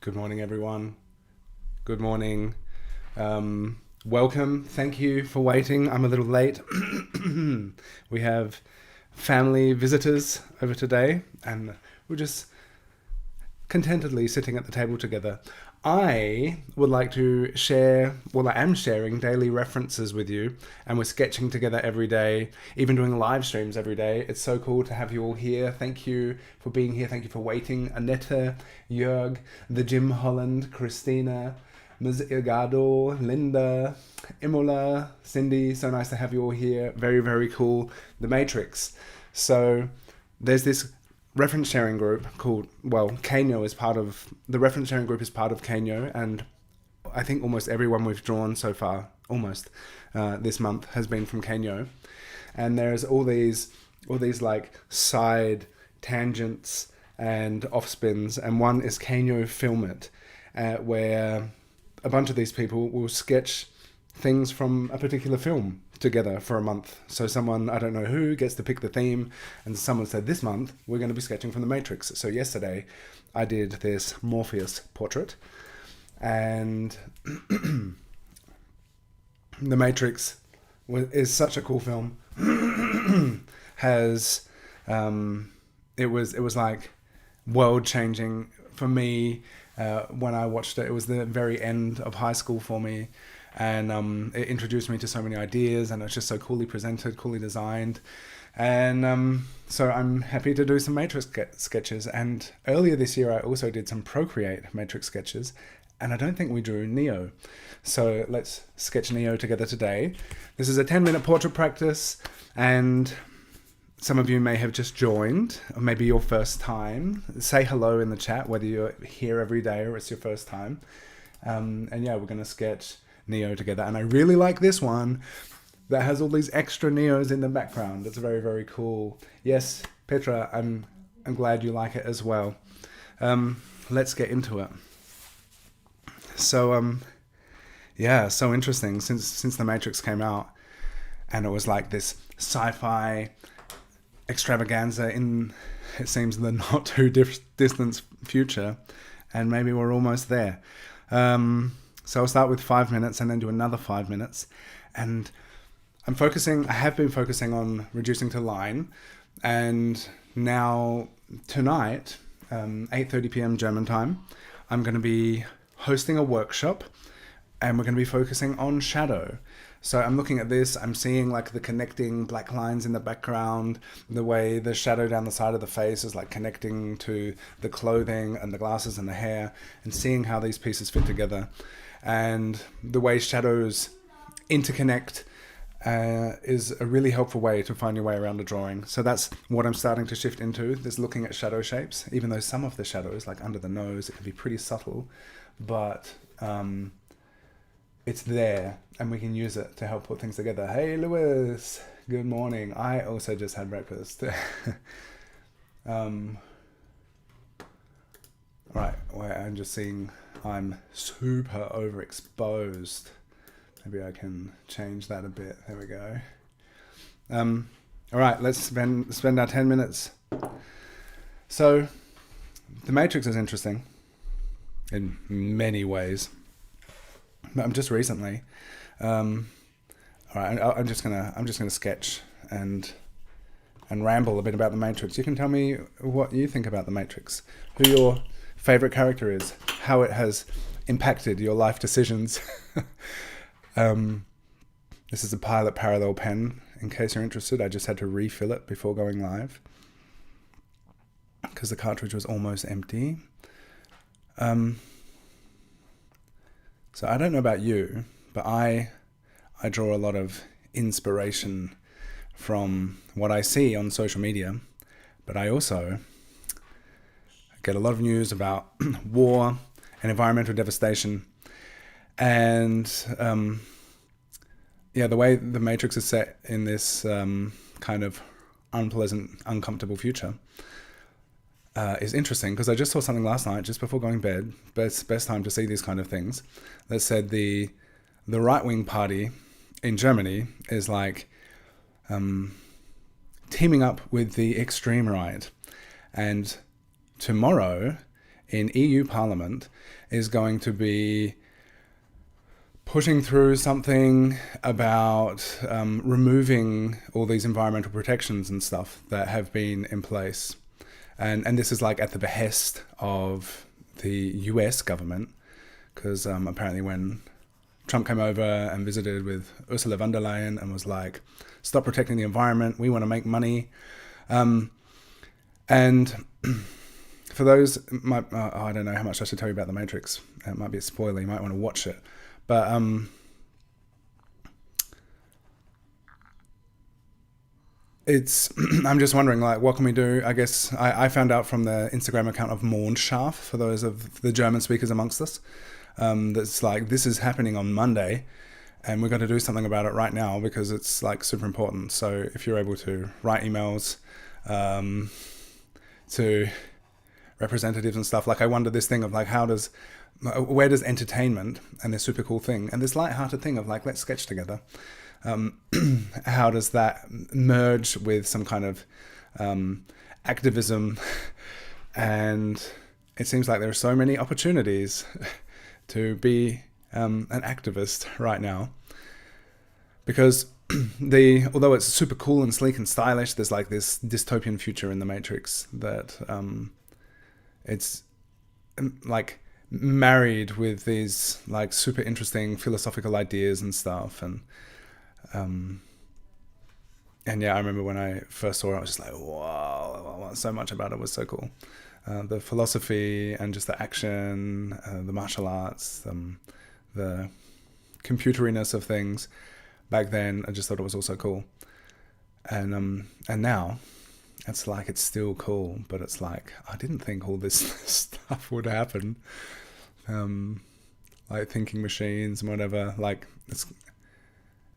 Good morning, everyone. Good morning. Welcome. Thank you for waiting. I'm a little late. We have family visitors over today, and we're just contentedly sitting at the table together. I would like to share, well, I am sharing daily references with you, and we're sketching together every day, even doing live streams every day. It's so cool to have you all here. Thank you for being here. Thank you for waiting. Annette, Jörg, the Jim Holland, Christina, Ms. Ilgado, Linda, Imola, Cindy. So nice to have you all here. Very, very cool. The Matrix. So there's this reference sharing group called, well, Kanyo is part of, the reference sharing group is part of Kanyo, and I think almost everyone we've drawn so far, almost, this month has been from Kanyo. And there's all these like side tangents and off spins, and one is Kanyo Film It, where a bunch of these people will sketch things from a particular film together for a month. So someone, I don't know who, gets to pick the theme, and someone said this month we're going to be sketching from The Matrix. So yesterday I did this Morpheus portrait, and The Matrix is such a cool film. Has it was like world changing for me when I watched it. It was the very end of high school for me, and it introduced me to so many ideas, and it's just so coolly presented, coolly designed. And so I'm happy to do some Matrix sketches. And earlier this year I also did some Procreate Matrix sketches, and I don't think we drew Neo. So let's sketch Neo together today. This is a 10-minute portrait practice, and some of you may have just joined, or maybe your first time. Say hello in the chat, whether you're here every day or it's your first time. And yeah, we're going to sketch Neo together. And I really like this one that has all these extra Neos in the background. It's very, very cool. Yes, Petra, I'm glad you like it as well. Let's get into it. So, yeah, so interesting. Since The Matrix came out, and it was like this sci-fi extravaganza in, it seems, the not too distant future, and maybe we're almost there. So I'll start with 5 minutes and then do another 5 minutes, and I have been focusing on reducing to line, and now tonight, 8:30 p.m. German time, I'm going to be hosting a workshop, and we're going to be focusing on shadow. So I'm looking at this, I'm seeing like the connecting black lines in the background, the way the shadow down the side of the face is like connecting to the clothing and the glasses and the hair, and seeing how these pieces fit together. And the way shadows interconnect is a really helpful way to find your way around a drawing. So that's what I'm starting to shift into, this looking at shadow shapes, even though some of the shadows, like under the nose, it can be pretty subtle, but it's there, and we can use it to help put things together. Hey, Lewis, good morning. I also just had breakfast. Right, wait, I'm just seeing I'm super overexposed. Maybe I can change that a bit. There we go. All right, let's spend our 10 minutes. So, The Matrix is interesting in many ways. But I'm just recently, all right. I'm just gonna sketch and ramble a bit about The Matrix. You can tell me what you think about The Matrix, who your favorite character is, how it has impacted your life decisions. This is a Pilot Parallel pen. In case you're interested, I just had to refill it before going live because the cartridge was almost empty. So I don't know about you, but I draw a lot of inspiration from what I see on social media, but I also get a lot of news about war and environmental devastation. And yeah, the way The Matrix is set in this kind of unpleasant, uncomfortable future is interesting, because I just saw something last night just before going to bed. Best time to see these kind of things. That said the right-wing party in Germany is like teaming up with the extreme right, and tomorrow in EU Parliament is going to be pushing through something about removing all these environmental protections and stuff that have been in place. And this is like at the behest of the US government, because apparently when Trump came over and visited with Ursula von der Leyen and was like, stop protecting the environment, we want to make money. And for those, I don't know how much I should tell you about The Matrix. It might be a spoiler, you might want to watch it. But it's I'm just wondering, like, what can we do? I guess I found out from the Instagram account of Mondschaf, for those of the German speakers amongst us, that's like, this is happening on Monday, and we've got to do something about it right now because it's like super important. So if you're able to write emails to representatives and stuff, like, I wonder this thing of like, where does entertainment and this super cool thing and this lighthearted thing of like, let's sketch together, how does that merge with some kind of activism? And it seems like there are so many opportunities to be an activist right now, because although it's super cool and sleek and stylish, there's like this dystopian future in The Matrix that it's like married with these like super interesting philosophical ideas and stuff. And yeah, I remember when I first saw it, I was just like, wow, so much about it was so cool. The philosophy and just the action, the martial arts, the computeriness of things. Back then, I just thought it was all so cool. And now, it's like, it's still cool, but it's like, I didn't think all this stuff would happen. Like thinking machines and whatever. Like, it's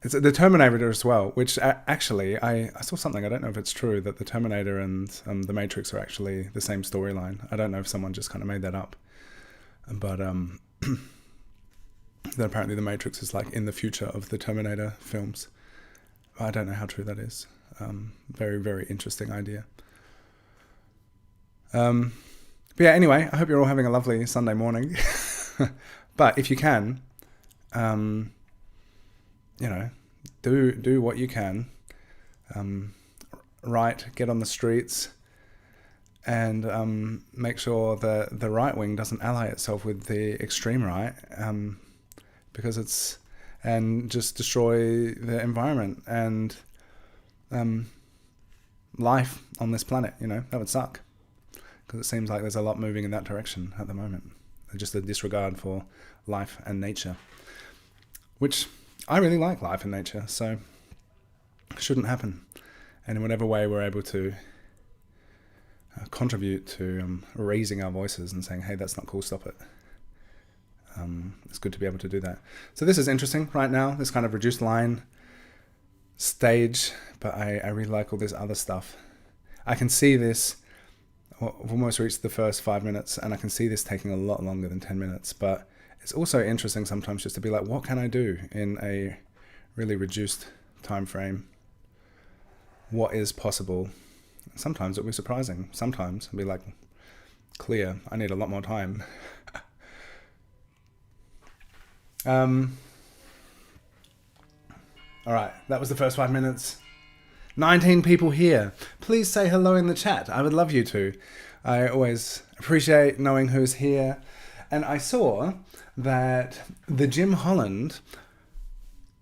the Terminator as well, which actually, I saw something, I don't know if it's true, that the Terminator and the Matrix are actually the same storyline. I don't know if someone just kind of made that up. But that apparently the Matrix is like in the future of the Terminator films. I don't know how true that is. Very, very interesting idea. But yeah, anyway, I hope you're all having a lovely Sunday morning. But if you can, do what you can. Write, get on the streets, and make sure that the right wing doesn't ally itself with the extreme right, because and just destroy the environment and life on this planet. That would suck, because it seems like there's a lot moving in that direction at the moment. Just a disregard for life and nature, which I really like life and nature, so it shouldn't happen. And in whatever way we're able to contribute to raising our voices and saying, hey, that's not cool, stop it. It's good to be able to do that. So this is interesting right now, this kind of reduced line stage, but I really like all this other stuff. I can see this, I've almost reached the first 5 minutes, and I can see this taking a lot longer than 10 minutes, but it's also interesting sometimes just to be like, what can I do in a really reduced time frame? What is possible? Sometimes it'll be surprising. Sometimes it'll be like, clear, I need a lot more time. All right, that was the first 5 minutes. 19 people here. Please say hello in the chat. I would love you to. I always appreciate knowing who's here. And I saw that the Jim Holland,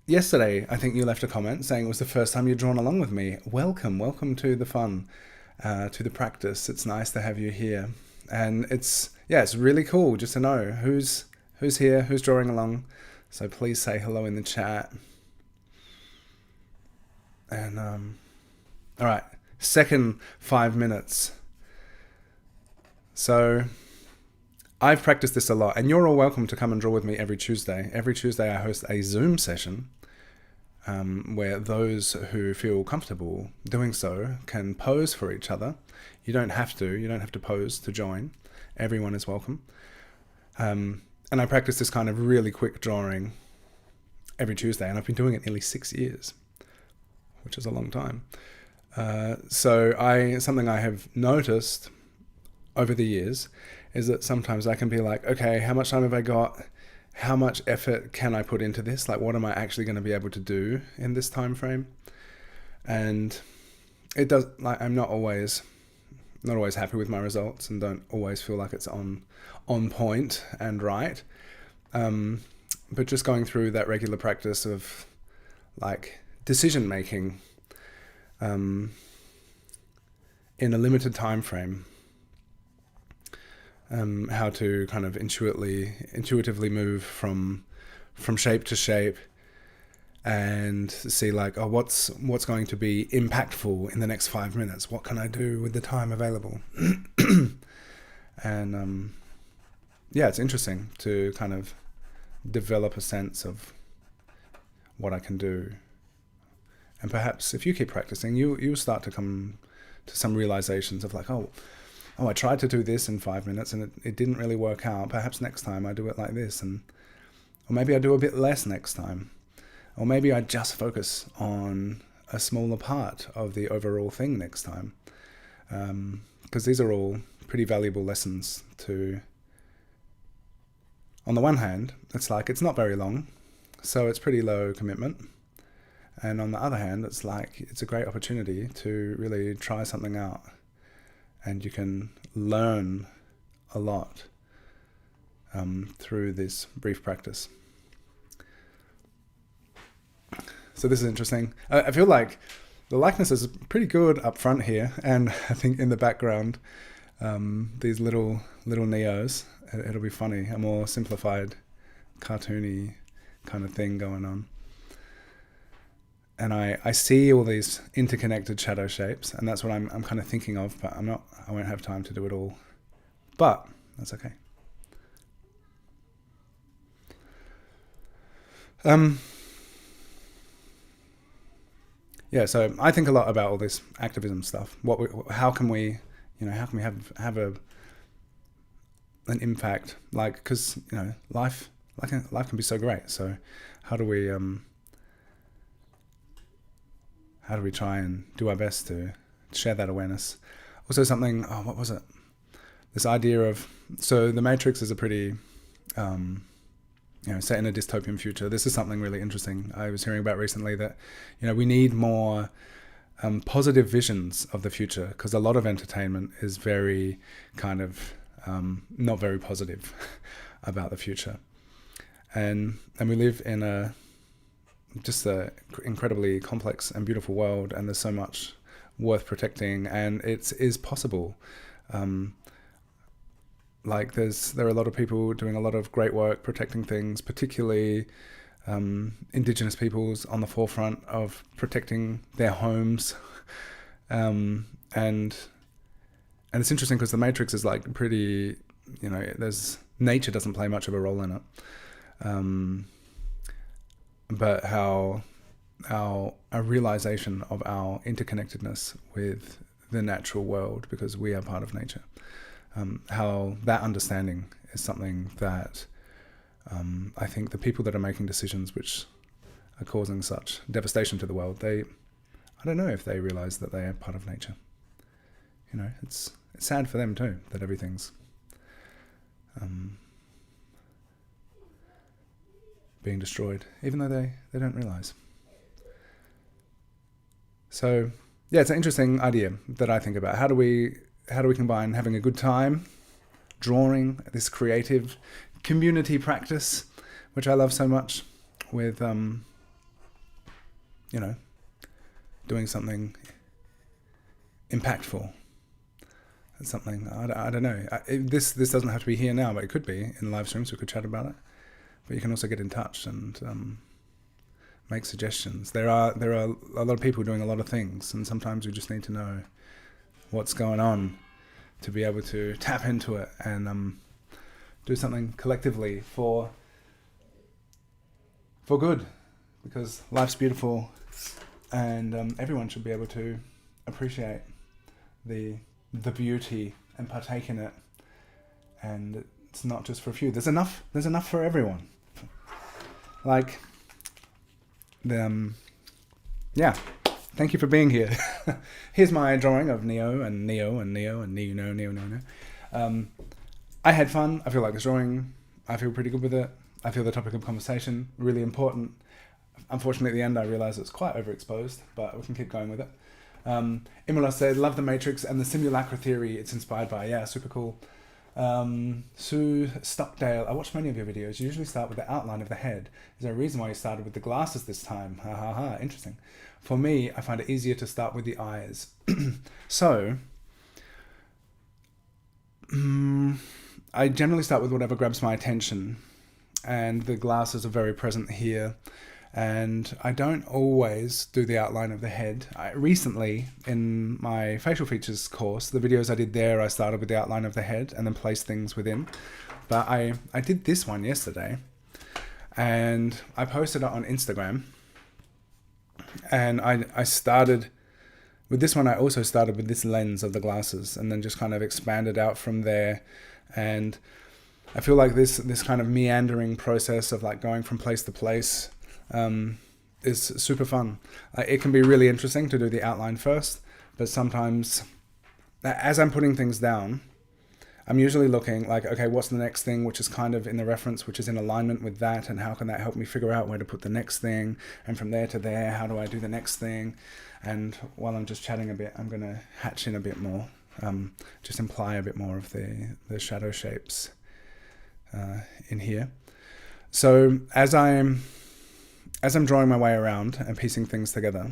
yesterday, I think you left a comment saying it was the first time you'd drawn along with me. Welcome to the fun, to the practice. It's nice to have you here. And it's really cool just to know who's here, who's drawing along. So please say hello in the chat. And all right, second 5 minutes. So I've practiced this a lot, and you're all welcome to come and draw with me every Tuesday. Every Tuesday I host a Zoom session where those who feel comfortable doing so can pose for each other. You don't have to pose to join. Everyone is welcome. And I practice this kind of really quick drawing every Tuesday, and I've been doing it nearly 6 years, which is a long time. So something I have noticed over the years is that sometimes I can be like, okay, how much time have I got? How much effort can I put into this? Like, what am I actually going to be able to do in this time frame? And it does, like, I'm not always happy with my results and don't always feel like it's on point and right. But just going through that regular practice of like decision making in a limited time frame, how to kind of intuitively move from shape to shape and see like, oh, what's going to be impactful in the next 5 minutes? What can I do with the time available? And yeah, it's interesting to kind of develop a sense of what I can do. And perhaps if you keep practicing, you'll start to come to some realizations of like, oh, I tried to do this in 5 minutes and it didn't really work out. Perhaps next time I do it like this, or maybe I do a bit less next time. Or maybe I just focus on a smaller part of the overall thing next time. Because these are all pretty valuable lessons to... On the one hand, it's like it's not very long, so it's pretty low commitment. And on the other hand, it's like it's a great opportunity to really try something out. And you can learn a lot through this brief practice. So this is interesting. I feel like the likeness is pretty good up front here, and I think in the background, these little Neos. It'll be funny, a more simplified, cartoony kind of thing going on. And I see all these interconnected shadow shapes, and that's what I'm kind of thinking of, but I won't have time to do it all. But that's okay. Yeah, so I think a lot about all this activism stuff. How can we have an impact? Like, because life can be so great. So how do we try and do our best to share that awareness? Also something, what was it? This idea of, so the Matrix is a pretty, set in a dystopian future. This is something really interesting I was hearing about recently, that, we need more positive visions of the future, because a lot of entertainment is very kind of not very positive about the future. And we live in a incredibly complex and beautiful world, and there's so much worth protecting, and it is possible. There are a lot of people doing a lot of great work protecting things, particularly Indigenous peoples on the forefront of protecting their homes. And it's interesting because the Matrix is like pretty, nature doesn't play much of a role in it. But how a realization of our interconnectedness with the natural world, because we are part of nature, how that understanding is something that I think the people that are making decisions which are causing such devastation to the world, I don't know if they realize that they are part of nature. It's sad for them too, that everything's being destroyed, even though they don't realize. So yeah, it's an interesting idea that I think about. How do we combine having a good time, drawing, this creative community practice, which I love so much, with doing something impactful. It's something I don't know. This doesn't have to be here now, but it could be in live streams. We could chat about it. But you can also get in touch and make suggestions. There are a lot of people doing a lot of things, and sometimes we just need to know what's going on to be able to tap into it and do something collectively for good, because life's beautiful, and everyone should be able to appreciate the beauty and partake in it. And it's not just for a few. There's enough for everyone. Like, yeah. Thank you for being here. Here's my drawing of Neo and Neo and Neo and Neo. I had fun. I feel like this drawing, I feel pretty good with it. I feel the topic of conversation, really important. Unfortunately, at the end, I realised it's quite overexposed, but we can keep going with it. Imola said, love the Matrix and the simulacra theory it's inspired by. Yeah, super cool. Sue Stockdale, I watch many of your videos. You usually start with the outline of the head. Is there a reason why you started with the glasses this time? Ha ha ha, interesting. For me, I find it easier to start with the eyes. So, I generally start with whatever grabs my attention. And the glasses are very present here. And I don't always do the outline of the head. Recently, in my facial features course, the videos I did there, I started with the outline of the head and then placed things within. But I did this one yesterday, and I posted it on Instagram. And I started, with this one, I also started with this lens of the glasses and then just kind of expanded out from there. And I feel like this kind of meandering process of like going from place to place is super fun. It can be really interesting to do the outline first, but sometimes as I'm putting things down, I'm usually looking like, okay, what's the next thing which is kind of in the reference, which is in alignment with that, and how can that help me figure out where to put the next thing, and from there to there, how do I do the next thing? And while I'm just chatting a bit, I'm going to hatch in a bit more, just imply a bit more of the shadow shapes in here. So as I'm drawing my way around and piecing things together,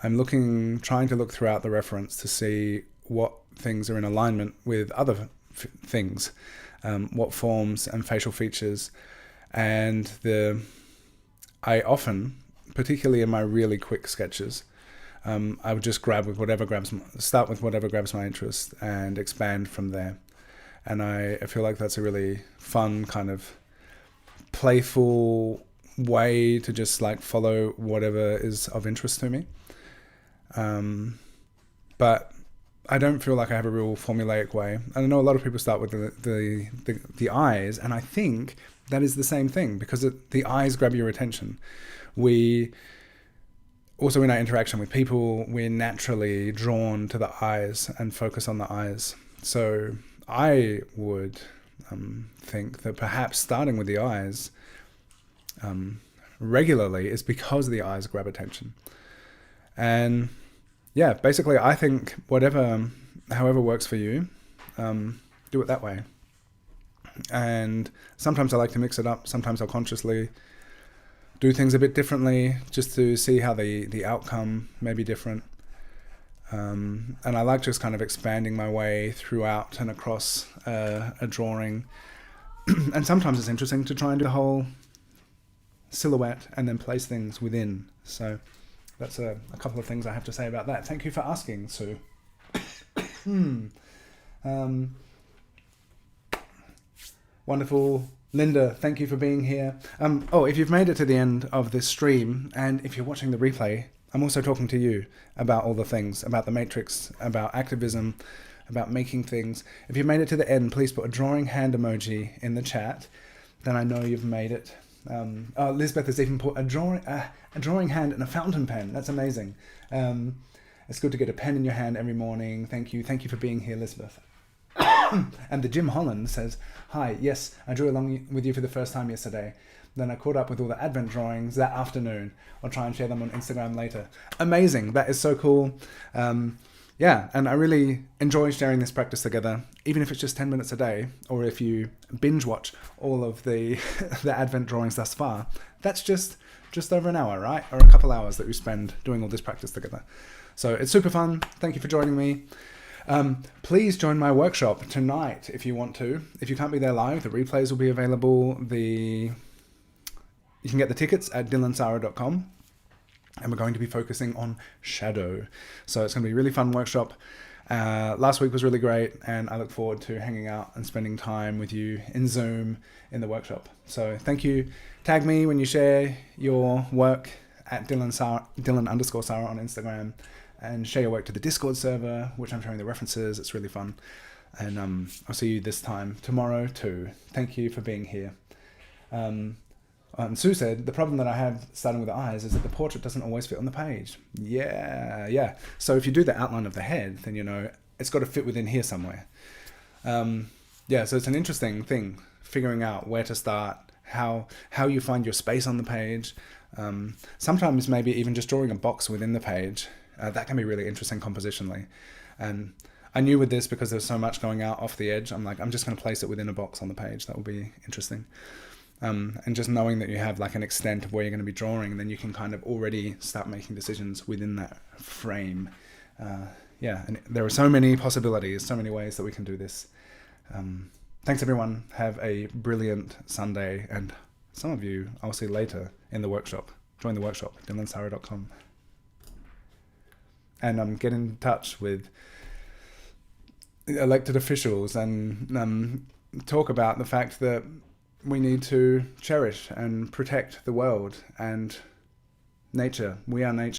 I'm trying to look throughout the reference to see what things are in alignment with other things, what forms and facial features. And I often, particularly in my really quick sketches, I would just start with whatever grabs my interest and expand from there. And I feel like that's a really fun kind of playful way to just like follow whatever is of interest to me. But I don't feel like I have a real formulaic way. I know a lot of people start with the eyes, and I think that is the same thing because the eyes grab your attention. We also, in our interaction with people, we're naturally drawn to the eyes and focus on the eyes. So I would think that perhaps starting with the eyes regularly is because the eyes grab attention. And yeah, basically I think however works for you, do it that way. And sometimes I like to mix it up. Sometimes I'll consciously do things a bit differently just to see how the outcome may be different. And I like just kind of expanding my way throughout and across a drawing. And sometimes it's interesting to try and do the whole silhouette and then place things within. So that's a couple of things I have to say about that. Thank you for asking, Sue. Wonderful. Linda, thank you for being here. If you've made it to the end of this stream, and if you're watching the replay, I'm also talking to you about all the things, about the Matrix, about activism, about making things. If you've made it to the end, please put a drawing hand emoji in the chat. Then I know you've made it. Lisbeth has even put a drawing hand and a fountain pen. That's amazing. It's good to get a pen in your hand every morning. Thank you for being here, Lisbeth. And the Jim Holland says, hi, yes, I drew along with you for the first time yesterday. Then I caught up with all the Advent drawings that afternoon. I'll try and share them on Instagram later. Amazing. That is so cool. Yeah, and I really enjoy sharing this practice together, even if it's just 10 minutes a day, or if you binge watch all of the Advent drawings thus far. That's just over an hour, right? Or a couple hours that we spend doing all this practice together. So it's super fun. Thank you for joining me. Please join my workshop tonight if you want to. If you can't be there live, the replays will be available. You can get the tickets at dylansara.com. And we're going to be focusing on shadow. So it's going to be a really fun workshop. Last week was really great, and I look forward to hanging out and spending time with you in Zoom in the workshop. So thank you. Tag me when you share your work at Dylan_Sara on Instagram, and share your work to the Discord server, which I'm showing the references. It's really fun. And I'll see you this time tomorrow too. Thank you for being here. Sue said, the problem that I have starting with the eyes is that the portrait doesn't always fit on the page. Yeah. So if you do the outline of the head, then it's got to fit within here somewhere. Yeah, so it's an interesting thing, figuring out where to start, how you find your space on the page. Sometimes maybe even just drawing a box within the page. That can be really interesting compositionally. And I knew with this, because there's so much going out off the edge, I'm like, I'm just going to place it within a box on the page. That will be interesting. And just knowing that you have like an extent of where you're going to be drawing, then you can kind of already start making decisions within that frame. Yeah, and there are so many possibilities, so many ways that we can do this. Thanks everyone. Have a brilliant Sunday, and some of you I'll see later in the workshop. Join the workshop, dylansara.com. And get in touch with elected officials and talk about the fact that we need to cherish and protect the world and nature. We are nature.